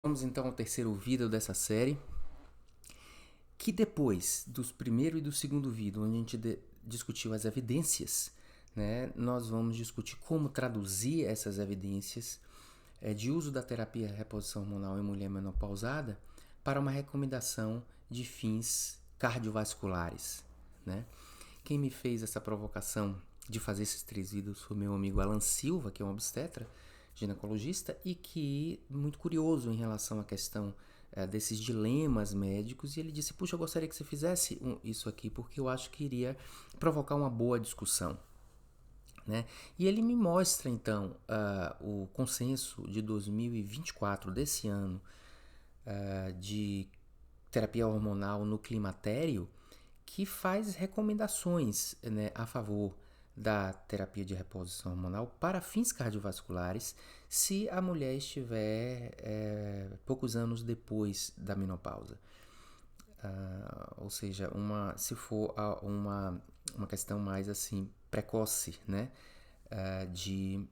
Vamos então ao terceiro vídeo dessa série, que depois dos primeiro e do segundo vídeo, onde a gente discutiu as evidências, né, nós vamos discutir como traduzir essas evidências de uso da terapia de reposição hormonal em mulher menopausada para uma recomendação de fins cardiovasculares, né? Quem me fez essa provocação de fazer esses 3 vídeos foi meu amigo Alan Silva, que é um obstetra, ginecologista, e que muito curioso em relação à questão desses dilemas médicos, e ele disse, puxa, eu gostaria que você fizesse isso aqui, porque eu acho que iria provocar uma boa discussão. Né? E ele me mostra, então, o consenso de 2024, desse ano, de terapia hormonal no climatério, que faz recomendações, né, a favor da terapia de reposição hormonal para fins cardiovasculares se a mulher estiver poucos anos depois da menopausa. Ou seja, se for uma questão mais assim precoce, né, de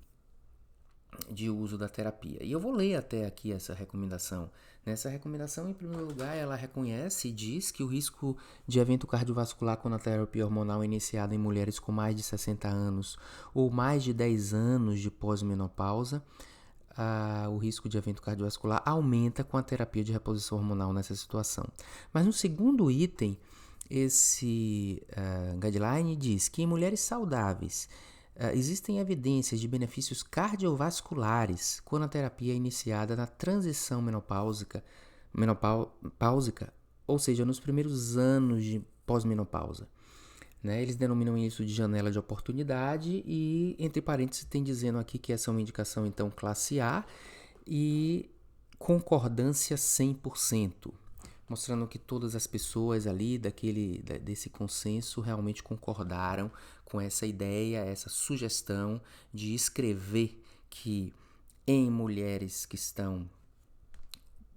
uso da terapia. E eu vou ler até aqui essa recomendação. Nessa recomendação, em primeiro lugar, ela reconhece e diz que o risco de evento cardiovascular quando a terapia hormonal é iniciada em mulheres com mais de 60 anos ou mais de 10 anos de pós-menopausa, o risco de evento cardiovascular aumenta com a terapia de reposição hormonal nessa situação. Mas no segundo item, esse guideline diz que em mulheres saudáveis existem evidências de benefícios cardiovasculares quando a terapia é iniciada na transição menopáusica, ou seja, nos primeiros anos de pós-menopausa. Né? Eles denominam isso de janela de oportunidade e, entre parênteses, tem dizendo aqui que essa é uma indicação, então, classe A e concordância 100%. Mostrando que todas as pessoas ali desse consenso realmente concordaram com essa ideia, essa sugestão de escrever que em mulheres que estão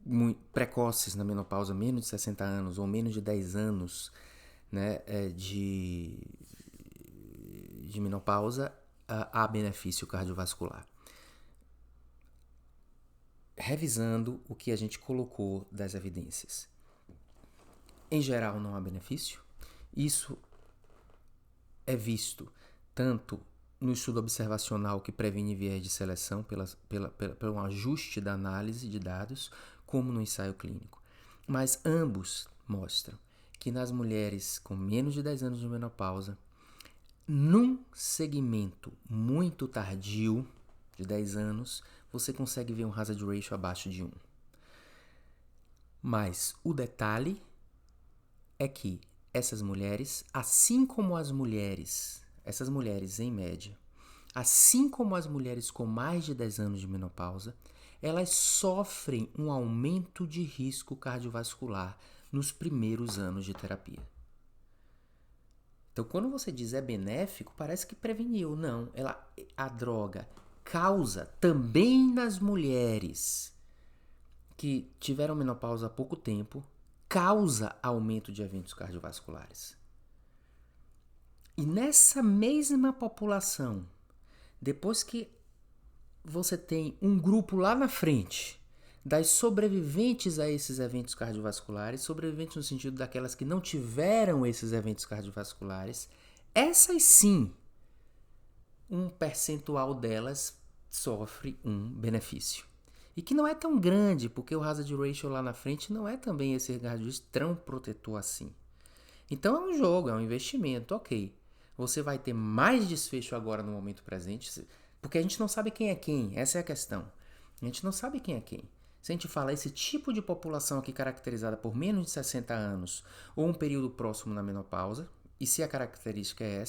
muito precoces na menopausa, menos de 60 anos ou menos de 10 anos, né, de menopausa, há benefício cardiovascular. Revisando o que a gente colocou das evidências. Em geral, não há benefício. Isso é visto tanto no estudo observacional que previne viés de seleção pelo ajuste da análise de dados, como no ensaio clínico. Mas ambos mostram que nas mulheres com menos de 10 anos de menopausa, num segmento muito tardio, de 10 anos, você consegue ver um hazard ratio abaixo de 1. Mas o detalhe é que essas mulheres, assim como essas mulheres em média, assim como as mulheres com mais de 10 anos de menopausa, elas sofrem um aumento de risco cardiovascular nos primeiros anos de terapia. Então, quando você diz é benéfico, parece que preveniu. Não, a droga causa também nas mulheres que tiveram menopausa há pouco tempo, causa aumento de eventos cardiovasculares. E nessa mesma população, depois que você tem um grupo lá na frente das sobreviventes a esses eventos cardiovasculares, sobreviventes no sentido daquelas que não tiveram esses eventos cardiovasculares, essas sim, um percentual delas sofre um benefício. E que não é tão grande, porque o hazard ratio lá na frente não é também esse hazard tão protetor assim. Então é um jogo, é um investimento, ok. Você vai ter mais desfecho agora no momento presente, porque a gente não sabe quem é quem, essa é a questão. A gente não sabe quem é quem. Se a gente fala esse tipo de população aqui caracterizada por menos de 60 anos ou um período próximo na menopausa, e se a característica é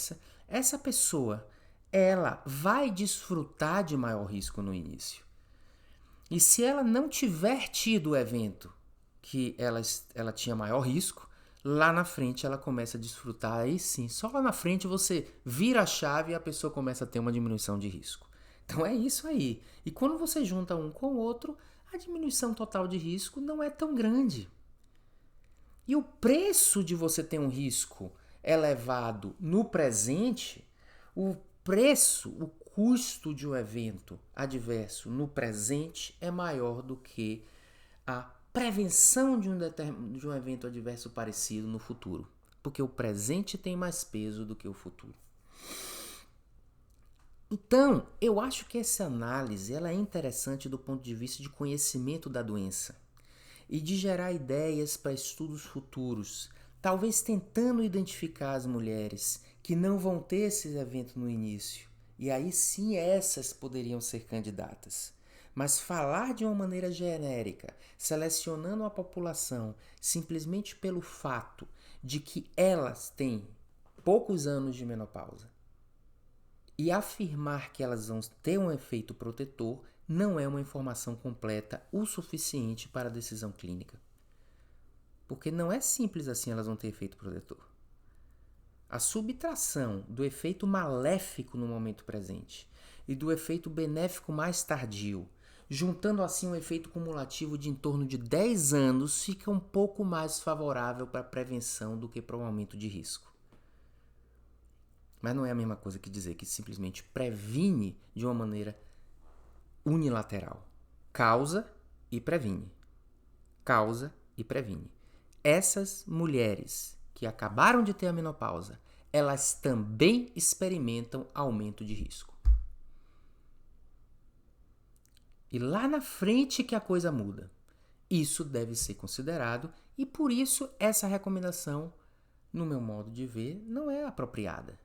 essa pessoa, ela vai desfrutar de maior risco no início. E se ela não tiver tido o evento que ela tinha maior risco, lá na frente ela começa a desfrutar, aí sim, só lá na frente você vira a chave e a pessoa começa a ter uma diminuição de risco. Então é isso aí. E quando você junta um com o outro, a diminuição total de risco não é tão grande. E o preço de você ter um risco elevado no presente, o custo de um evento adverso no presente é maior do que a prevenção de um evento adverso parecido no futuro. Porque o presente tem mais peso do que o futuro. Então, eu acho que essa análise ela é interessante do ponto de vista de conhecimento da doença e de gerar ideias para estudos futuros, talvez tentando identificar as mulheres que não vão ter esse evento no início. E aí sim essas poderiam ser candidatas. Mas falar de uma maneira genérica, selecionando a população simplesmente pelo fato de que elas têm poucos anos de menopausa e afirmar que elas vão ter um efeito protetor não é uma informação completa o suficiente para a decisão clínica. Porque não é simples assim elas vão ter efeito protetor. A subtração do efeito maléfico no momento presente e do efeito benéfico mais tardio, juntando assim um efeito cumulativo de em torno de 10 anos, fica um pouco mais favorável para a prevenção do que para o aumento de risco. Mas não é a mesma coisa que dizer que simplesmente previne de uma maneira unilateral. Causa e previne. Causa e previne. Essas mulheres que acabaram de ter a menopausa, elas também experimentam aumento de risco. E lá na frente que a coisa muda. Isso deve ser considerado e por isso essa recomendação, no meu modo de ver, não é apropriada.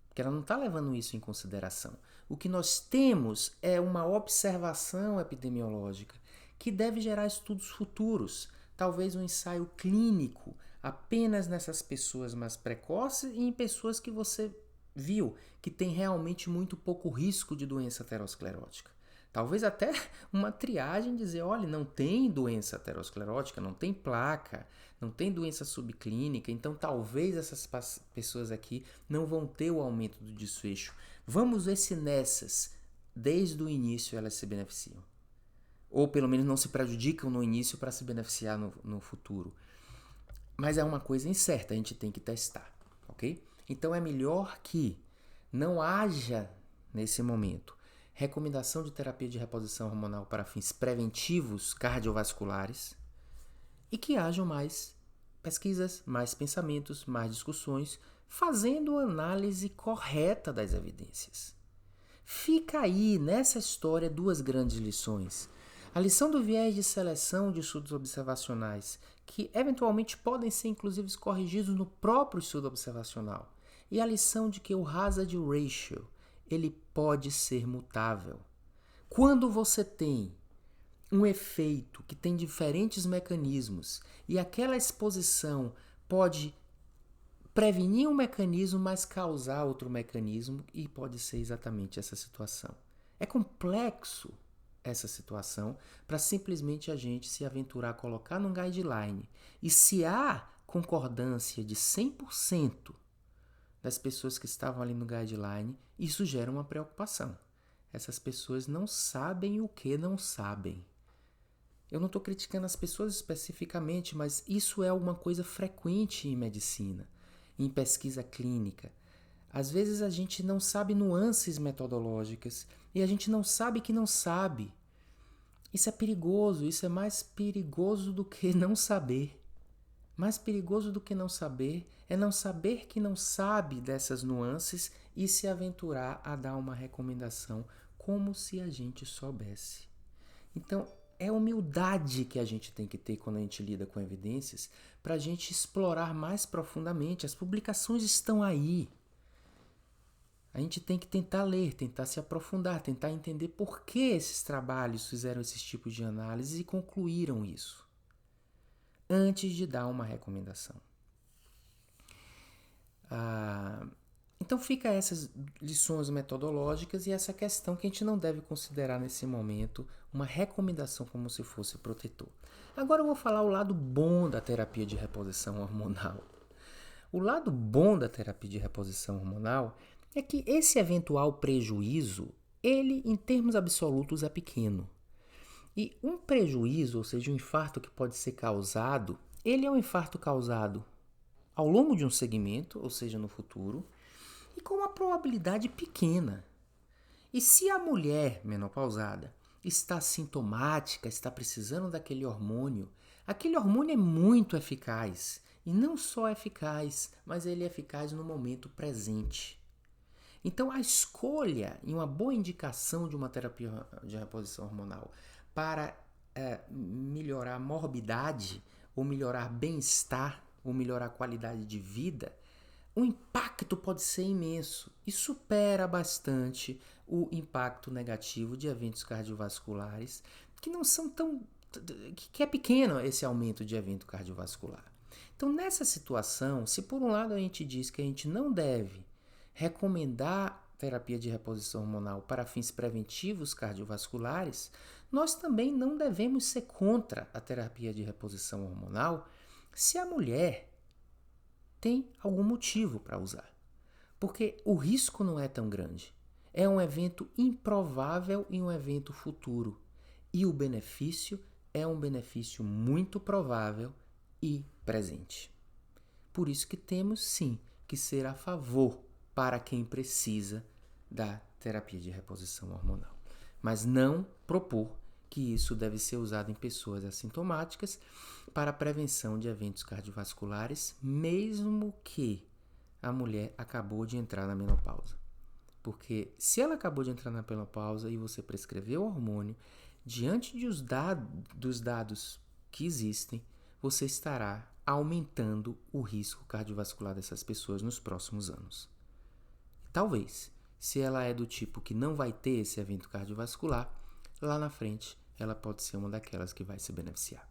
Porque ela não está levando isso em consideração. O que nós temos é uma observação epidemiológica que deve gerar estudos futuros, talvez um ensaio clínico apenas nessas pessoas mais precoces e em pessoas que você viu que tem realmente muito pouco risco de doença aterosclerótica. Talvez até uma triagem dizer, olha, não tem doença aterosclerótica, não tem placa, não tem doença subclínica, então talvez essas pessoas aqui não vão ter o aumento do desfecho. Vamos ver se nessas, desde o início, elas se beneficiam. Ou pelo menos não se prejudicam no início para se beneficiar no futuro. Mas é uma coisa incerta, a gente tem que testar, ok? Então é melhor que não haja, nesse momento, recomendação de terapia de reposição hormonal para fins preventivos cardiovasculares e que hajam mais pesquisas, mais pensamentos, mais discussões, fazendo análise correta das evidências. Fica aí, nessa história, duas grandes lições. A lição do viés de seleção de estudos observacionais, que eventualmente podem ser inclusive corrigidos no próprio estudo observacional. E a lição de que o hazard ratio, ele pode ser mutável. Quando você tem um efeito que tem diferentes mecanismos e aquela exposição pode prevenir um mecanismo, mas causar outro mecanismo, e pode ser exatamente essa situação. É complexo essa situação para simplesmente a gente se aventurar a colocar num guideline. E se há concordância de 100% das pessoas que estavam ali no guideline, isso gera uma preocupação. Essas pessoas não sabem o que não sabem. Eu não estou criticando as pessoas especificamente, mas isso é uma coisa frequente em medicina, em pesquisa clínica. Às vezes a gente não sabe nuances metodológicas e a gente não sabe que não sabe. Isso é perigoso, isso é mais perigoso do que não saber. Mais perigoso do que não saber é não saber que não sabe dessas nuances e se aventurar a dar uma recomendação como se a gente soubesse. Então, é humildade que a gente tem que ter quando a gente lida com evidências para a gente explorar mais profundamente. As publicações estão aí. A gente tem que tentar ler, tentar se aprofundar, tentar entender por que esses trabalhos fizeram esses tipos de análise e concluíram isso, antes de dar uma recomendação. Então fica essas lições metodológicas e essa questão que a gente não deve considerar nesse momento uma recomendação como se fosse protetor. Agora eu vou falar o lado bom da terapia de reposição hormonal. O lado bom da terapia de reposição hormonal é que esse eventual prejuízo, ele em termos absolutos é pequeno. E um prejuízo, ou seja, um infarto que pode ser causado, ele é um infarto causado ao longo de um segmento, ou seja, no futuro, e com uma probabilidade pequena. E se a mulher menopausada está sintomática, está precisando daquele hormônio, aquele hormônio é muito eficaz. E não só eficaz, mas ele é eficaz no momento presente. Então, a escolha e uma boa indicação de uma terapia de reposição hormonal para melhorar a morbidade, ou melhorar bem-estar, ou melhorar a qualidade de vida, o impacto pode ser imenso e supera bastante o impacto negativo de eventos cardiovasculares que não são tão... que é pequeno esse aumento de evento cardiovascular. Então, nessa situação, se por um lado a gente diz que a gente não deve recomendar terapia de reposição hormonal para fins preventivos cardiovasculares, nós também não devemos ser contra a terapia de reposição hormonal se a mulher tem algum motivo para usar. Porque o risco não é tão grande. É um evento improvável e um evento futuro. E o benefício é um benefício muito provável e presente. Por isso que temos sim que ser a favor para quem precisa da terapia de reposição hormonal. Mas não propor que isso deve ser usado em pessoas assintomáticas para a prevenção de eventos cardiovasculares, mesmo que a mulher acabou de entrar na menopausa. Porque se ela acabou de entrar na menopausa e você prescreveu o hormônio, diante dos dados que existem, você estará aumentando o risco cardiovascular dessas pessoas nos próximos anos. Talvez, se ela é do tipo que não vai ter esse evento cardiovascular, lá na frente ela pode ser uma daquelas que vai se beneficiar.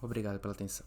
Obrigado pela atenção.